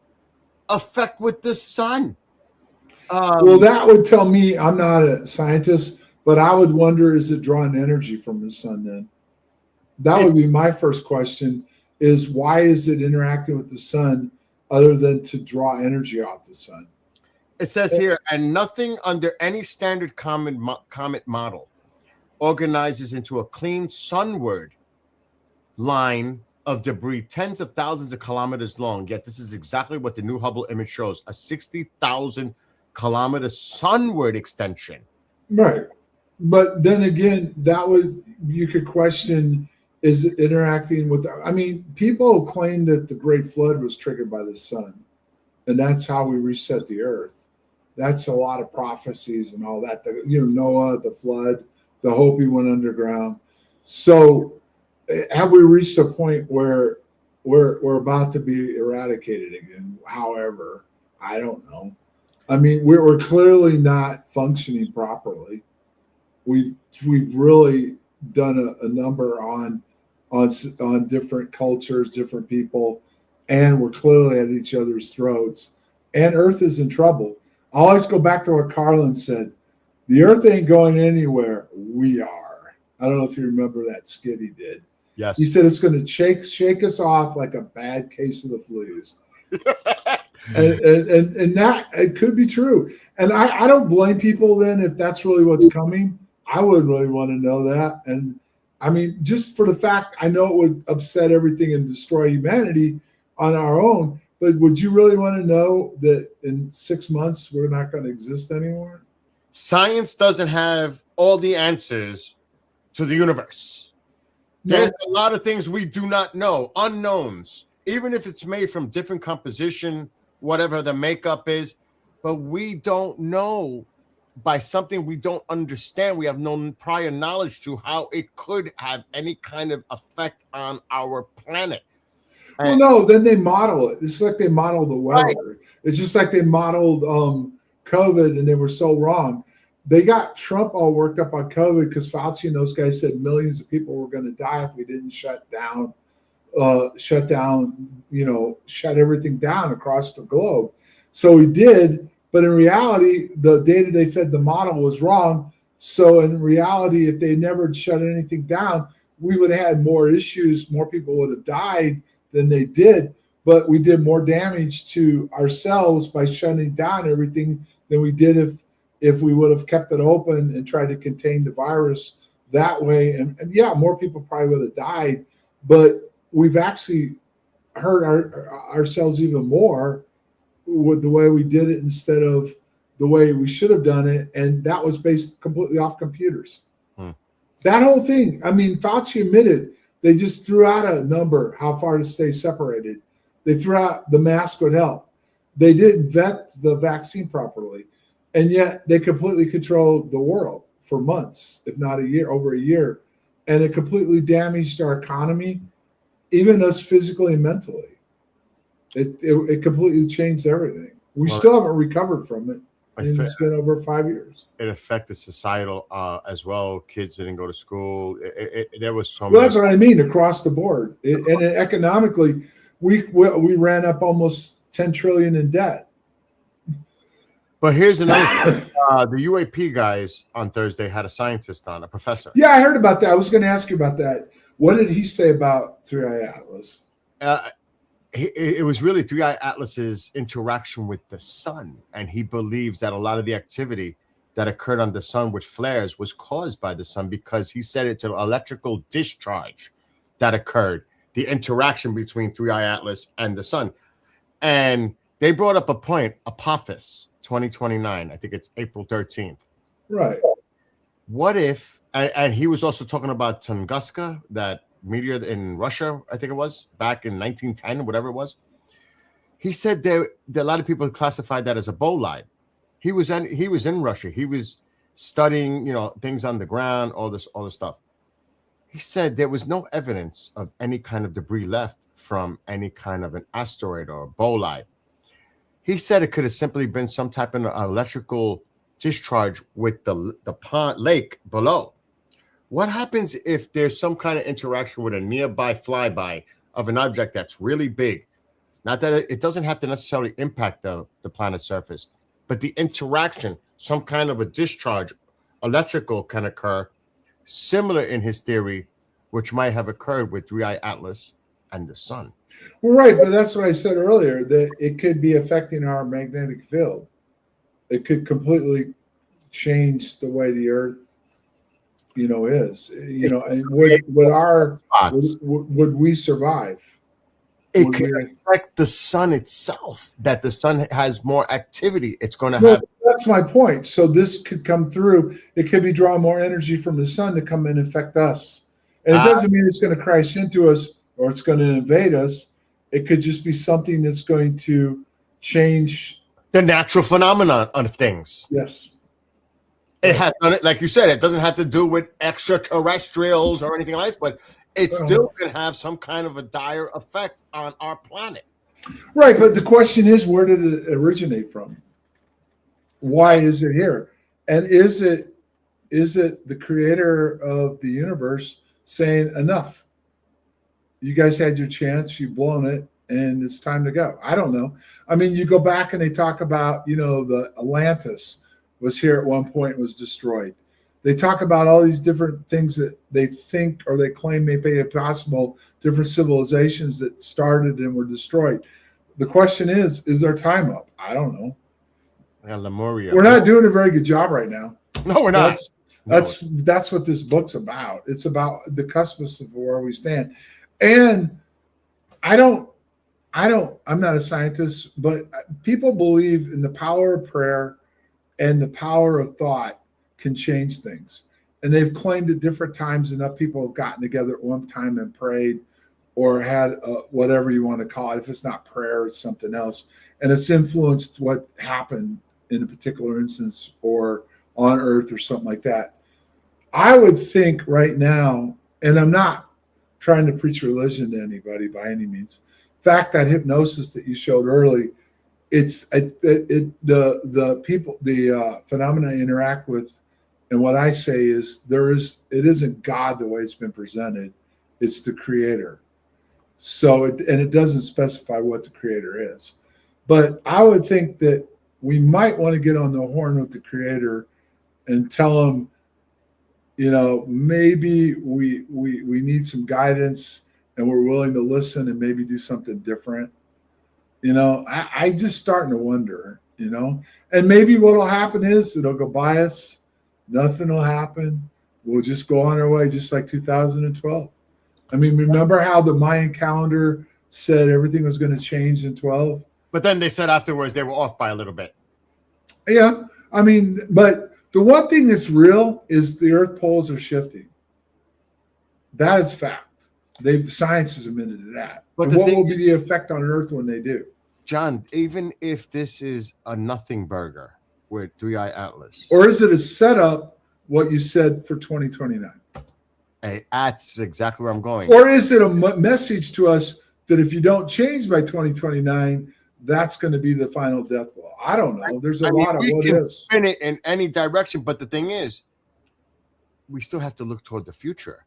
S2: effect with the sun.
S3: Well, that would tell me, I'm not a scientist, but I would wonder, is it drawing energy from the sun then? That would be my first question, is why is it interacting with the sun other than to draw energy off the sun?
S2: It says here, and nothing under any standard comet model organizes into a clean sunward line of debris tens of thousands of kilometers long. Yet this is exactly what the new Hubble image shows, a 60,000 kilometer sunward extension.
S3: Right. But then again, you could question, is it interacting with people claim that the Great Flood was triggered by the sun, and that's how we reset the Earth. That's a lot of prophecies and all that. Noah, the flood, the Hopi went underground. So have we reached a point where we're about to be eradicated again? However, I don't know. We're clearly not functioning properly. We've really done a number on different cultures, different people, and we're clearly at each other's throats. And Earth is in trouble. I always go back to what Carlin said: the Earth ain't going anywhere. We are. I don't know if you remember that skit he did.
S2: Yes.
S3: He said it's going to shake us off like a bad case of the flus. and that it could be true. And I don't blame people then if that's really what's coming. I would really want to know that. And just for the fact, I know it would upset everything and destroy humanity on our own, but would you really want to know that in 6 months we're not going to exist anymore?
S2: Science doesn't have all the answers to the universe. There's a lot of things we do not know, unknowns, even if it's made from different composition, whatever the makeup is, but we don't know by something we don't understand. We have no prior knowledge to how it could have any kind of effect on our planet.
S3: Well, no, then they model it. It's like they model the weather. Right. It's just like they modeled COVID, and they were so wrong. They got Trump all worked up on COVID because Fauci and those guys said millions of people were going to die if we didn't shut everything down across the globe. So we did, but in reality, the data they fed the model was wrong. So in reality, if they never shut anything down, we would have had more issues. More people would have died than they did, but we did more damage to ourselves by shutting down everything than we did if we would have kept it open and tried to contain the virus that way. And yeah, more people probably would have died, but we've actually hurt ourselves even more with the way we did it instead of the way we should have done it. And that was based completely off computers. That whole thing. Fauci admitted they just threw out a number, how far to stay separated. They threw out the mask would help. They didn't vet the vaccine properly. And yet they completely controlled the world for months, if not over a year. And it completely damaged our economy, even us physically and mentally. It completely changed everything. We still haven't recovered from it, and it's been over 5 years.
S2: It affected societal as well. Kids didn't go to school. There was so
S3: Well, that's what I mean across the board, and economically, we ran up almost 10 trillion in debt.
S2: But here's another thing. The UAP guys on Thursday had a scientist on, a professor.
S3: Yeah, I heard about that. I was going to ask you about that. What did he say about 3i Atlas?
S2: It was really 3i Atlas's interaction with the sun, and he believes that a lot of the activity that occurred on the sun with flares was caused by the sun, because he said it's an electrical discharge that occurred, the interaction between 3i Atlas and the sun. And they brought up a point, Apophis 2029. I think it's April 13th.
S3: Right.
S2: What if, and he was also talking about Tunguska, that meteor in Russia, I think it was, back in 1910, whatever it was. He said there a lot of people classified that as a bolide. He was in Russia. He was studying, things on the ground, all this stuff. He said there was no evidence of any kind of debris left from any kind of an asteroid or a bolide. He said it could have simply been some type of electrical discharge with the pond lake below. What happens if there's some kind of interaction with a nearby flyby of an object that's really big? Not that it doesn't have to necessarily impact the planet's surface, but the interaction, some kind of a discharge, electrical, can occur, similar in his theory, which might have occurred with 3i Atlas and the sun.
S3: Well, right, but that's what I said earlier, that it could be affecting our magnetic field. It could completely change the way the Earth, is. And would we survive?
S2: It could affect the sun itself, that the sun has more activity. It's going to have.
S3: That's my point. So this could come through. It could be drawing more energy from the sun to come and affect us. And it doesn't mean it's going to crash into us or it's going to invade us. It could just be something that's going to change
S2: the natural phenomenon of things.
S3: Yes.
S2: It has done it, like you said, it doesn't have to do with extraterrestrials or anything like that, but it still can have some kind of a dire effect on our planet.
S3: Right, but the question is, where did it originate from? Why is it here? And is it the creator of the universe saying, enough? You guys had your chance, you've blown it, and it's time to go. I don't know. I mean, you go back and they talk about, the Atlantis was here at one point, was destroyed. They talk about all these different things that they think or they claim may be possible, different civilizations that started and were destroyed. The question is there time up? I don't know.
S2: Yeah, Lemuria.
S3: We're not doing a very good job right now.
S2: No, we're not.
S3: That's what this book's about. It's about the cuspice of where we stand. And I'm not a scientist, but people believe in the power of prayer and the power of thought can change things. And they've claimed at different times enough people have gotten together at one time and prayed or had whatever you want to call it. If it's not prayer, it's something else. And it's influenced what happened in a particular instance or on Earth or something like that. I would think right now, and I'm not trying to preach religion to anybody by any means. In fact, that hypnosis that you showed early, it's the people, the phenomena I interact with, and what I say is it isn't God the way it's been presented, it's the creator. So it doesn't specify what the creator is. But I would think that we might want to get on the horn with the creator and tell him, maybe we need some guidance and we're willing to listen and maybe do something different. I just starting to wonder, and maybe what'll happen is it'll go by us. Nothing will happen. We'll just go on our way, just like 2012. I mean, remember how the Mayan calendar said everything was going to change in 12?
S2: But then they said afterwards they were off by a little bit.
S3: Yeah. I mean, but the one thing that's real is the Earth poles are shifting. That is fact. Science has admitted to that. But what will be the effect on Earth when they do?
S2: John, even if this is a nothing burger with 3i Atlas.
S3: Or is it a setup, what you said, for 2029?
S2: Hey, that's exactly where I'm going.
S3: Or is it a message to us that if you don't change by 2029, that's going to be the final death blow. I don't know. There's a lot of
S2: we
S3: what
S2: can
S3: ifs.
S2: spin it in any direction, but the thing is, we still have to look toward the future.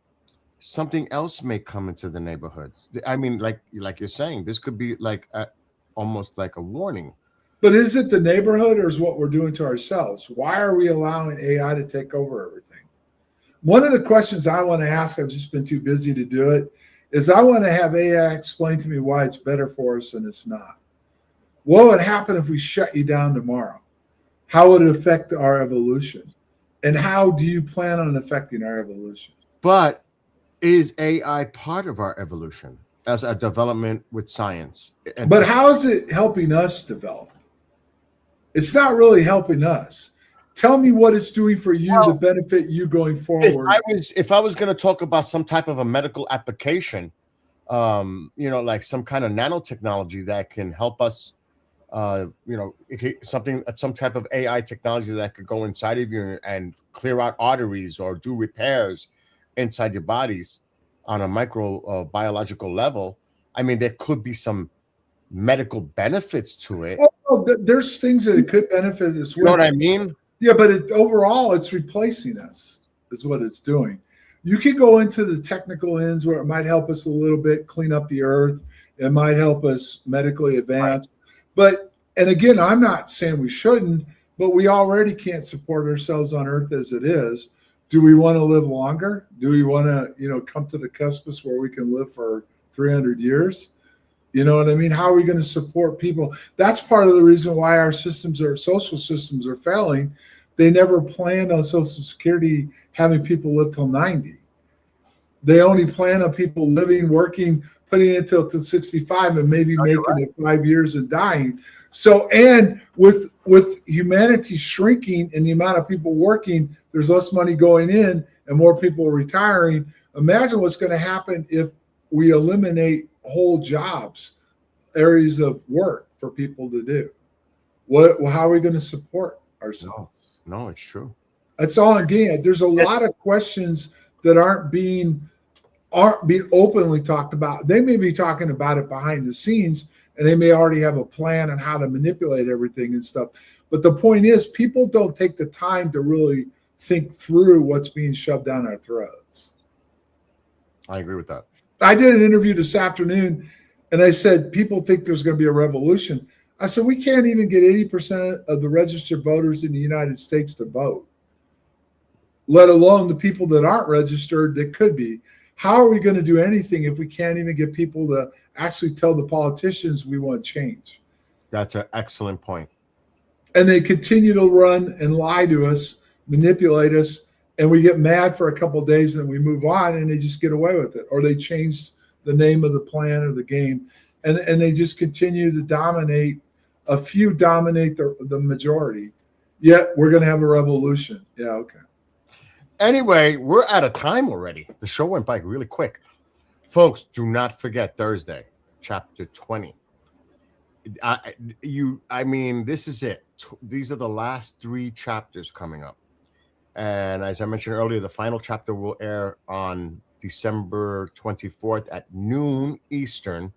S2: Something else may come into the neighborhoods. I mean, like you're saying, this could be like almost like a warning.
S3: But is it the neighborhood or is what we're doing to ourselves? Why are we allowing AI to take over everything? One of the questions I want to ask, I've just been too busy to do it, is I want to have AI explain to me why it's better for us and it's not. What would happen if we shut you down tomorrow? How would it affect our evolution? And how do you plan on affecting our evolution?
S2: But is AI part of our evolution as a development with science?
S3: But how is it helping us develop? It's not really helping us. Tell me what it's doing for you to benefit you going forward.
S2: If I was going to talk about some type of a medical application, like some kind of nanotechnology that can help us, some type of AI technology that could go inside of you and clear out arteries or do repairs inside your bodies on a microbiological level. I mean, there could be some medical benefits to it.
S3: Well, there's things that it could benefit as well.
S2: You know what I mean?
S3: Yeah, but overall, it's replacing us is what it's doing. You can go into the technical ends where it might help us a little bit, clean up the earth. It might help us medically advance. Right. And again, I'm not saying we shouldn't, but we already can't support ourselves on earth as it is. Do we want to live longer? Do we want to, come to the cuspus where we can live for 300 years? You know what I mean? How are we going to support people? That's part of the reason why our social systems are failing. They never planned on Social Security having people live till 90. They only plan on people living, working, putting it till 65 and maybe making it 5 years and dying. So, and with humanity shrinking and the amount of people working, there's less money going in and more people retiring. Imagine what's going to happen if we eliminate whole jobs, areas of work for people to do. How are we going to support ourselves?
S2: No, it's true.
S3: That's all I'm getting at. There's a lot of questions that aren't being openly talked about. They may be talking about it behind the scenes, and they may already have a plan on how to manipulate everything and stuff. But the point is, people don't take the time to really think through what's being shoved down our throats.
S2: I agree with that.
S3: I did an interview this afternoon, and I said, people think there's going to be a revolution. I said, we can't even get 80% of the registered voters in the United States to vote, let alone the people that aren't registered that could be. How are we going to do anything if we can't even get people to actually tell the politicians we want change?
S2: That's an excellent point.
S3: And they continue to run and lie to us, manipulate us, and we get mad for a couple of days and we move on and they just get away with it. Or they change the name of the plan or the game and they just continue to dominate. A few dominate the majority. Yet we're going to have a revolution. Yeah, okay.
S2: Anyway, we're out of time already. The show went by really quick. Folks, do not forget Thursday, chapter 20. This is it. These are the last 3 chapters coming up. And as I mentioned earlier, the final chapter will air on December 24th at noon Eastern.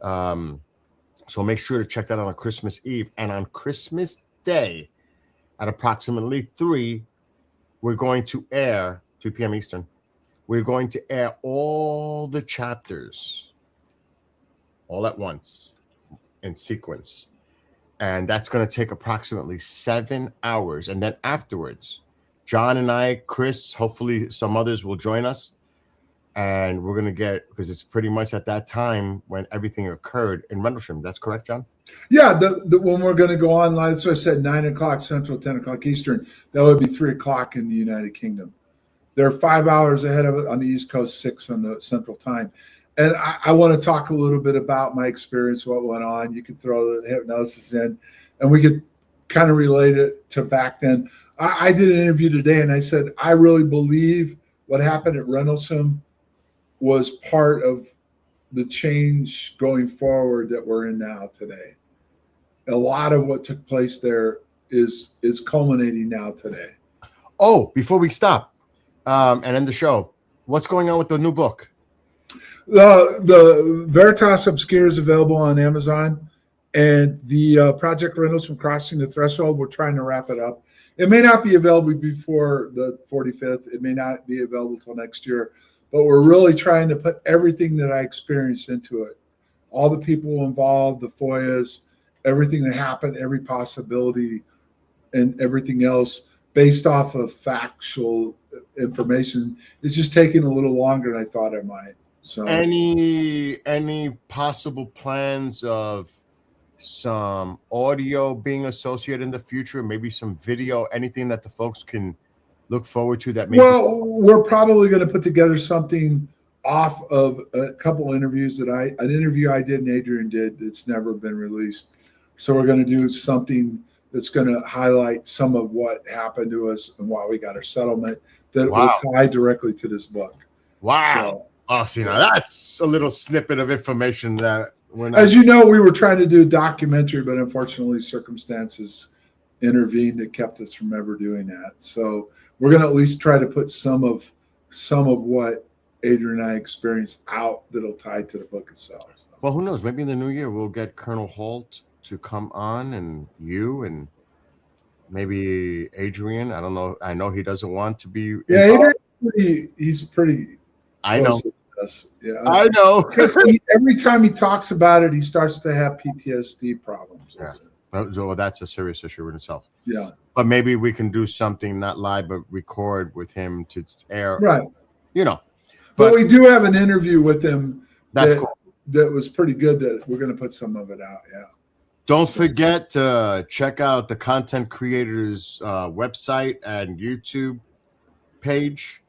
S2: So make sure to check that out on Christmas Eve. And on Christmas Day at approximately 3, we're going to air, 2 p.m. Eastern, we're going to air all the chapters all at once in sequence. And that's going to take approximately 7 hours. And then afterwards, John and I, Chris, hopefully some others will join us. And we're going to because it's pretty much at that time when everything occurred in Rendlesham. That's correct, John?
S3: Yeah, when we're going to go online, that's what I said, 9 o'clock Central, 10 o'clock Eastern. That would be 3 o'clock in the United Kingdom. They're 5 hours ahead of it on the East Coast, 6 on the Central Time. And I want to talk a little bit about my experience, what went on. You could throw the hypnosis in, and we could kind of relate it to back then. I did an interview today, and I said, I really believe what happened at Rendlesham was part of the change going forward that we're in now today. A lot of what took place there is culminating now today.
S2: Oh, before we stop and end the show, what's going on with the new book?
S3: The Veritas Obscure is available on Amazon, and the Project Rentals from Crossing the Threshold, we're trying to wrap it up. It may not be available before the 45th. It may not be available till next year, but we're really trying to put everything that I experienced into it. All the people involved, the FOIAs, everything that happened, every possibility, and everything else based off of factual information. It's just taking a little longer than I thought it might. So
S2: any possible plans of some audio being associated in the future, maybe some video, anything that the folks can look forward to that maybe?
S3: Well, we're probably going to put together something off of a couple interviews that an interview I did and Adrian did that's never been released. So we're going to do something that's going to highlight some of what happened to us and why we got our settlement that will tie directly to this book.
S2: Wow.
S3: So,
S2: oh, see, now that's a little snippet of information that
S3: as you know, we were trying to do a documentary, but unfortunately circumstances intervened that kept us from ever doing that. So we're going to at least try to put some of what Adrian and I experienced out that'll tie to the book itself. So.
S2: Well, who knows? Maybe in the new year we'll get Colonel Holt to come on, and you, and maybe Adrian. I don't know. I know he doesn't want to be.
S3: Yeah, Adrian, he's pretty.
S2: I know.
S3: Yeah,
S2: I know.
S3: Because every time he talks about it, he starts to have PTSD problems.
S2: Yeah. So that's a serious issue in itself.
S3: Yeah.
S2: But maybe we can do something not live, but record with him to air.
S3: Right.
S2: You know.
S3: But we do have an interview with him.
S2: That's cool.
S3: That was pretty good. That we're going to put some of it out. Yeah.
S2: Don't forget to check out the content creators website and YouTube page.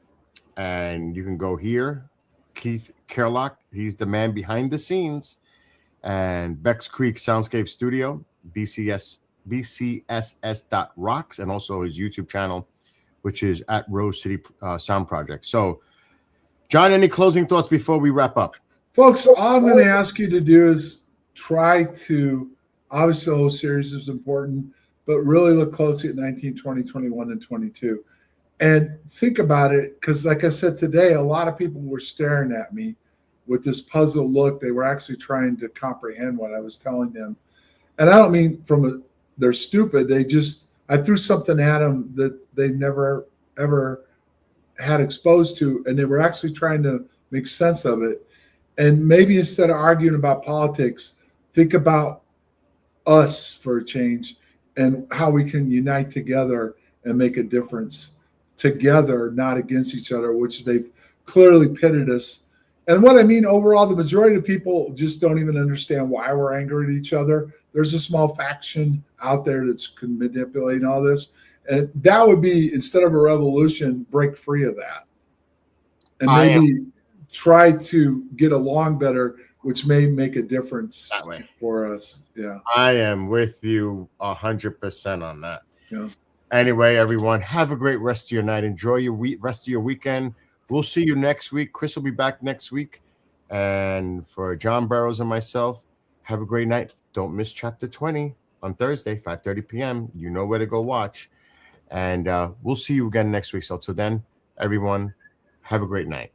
S2: And you can go here. Keith Kerlock, he's the man behind the scenes. And Beck's Creek Soundscape Studio, bcss.rocks, and also his YouTube channel, which is at Rose City Sound Project. So, John, any closing thoughts before we wrap up?
S3: Folks, all I'm going to ask you to do is try to, obviously the whole series is important, but really look closely at 19, 20, 21, and 22. And think about it, because like I said today, a lot of people were staring at me with this puzzled look. They were actually trying to comprehend what I was telling them. And I don't mean they're stupid. I threw something at them that they never, ever had exposed to, and they were actually trying to make sense of it. And maybe instead of arguing about politics, think about us for a change and how we can unite together and make a difference together, not against each other, which they've clearly pitted us. And what I mean overall, the majority of people just don't even understand why we're angry at each other. There's a small faction out there that's manipulating all this. And that would be, instead of a revolution, break free of that. And maybe try to get along better, which may make a difference for us. Yeah.
S2: I am with you 100% on that.
S3: Yeah.
S2: Anyway, everyone, have a great rest of your night. Enjoy your rest of your weekend. We'll see you next week. Chris will be back next week. And for John Burrows and myself, have a great night. Don't miss Chapter 20 on Thursday, 5:30 p.m. You know where to go watch. And we'll see you again next week. So till then, everyone, have a great night.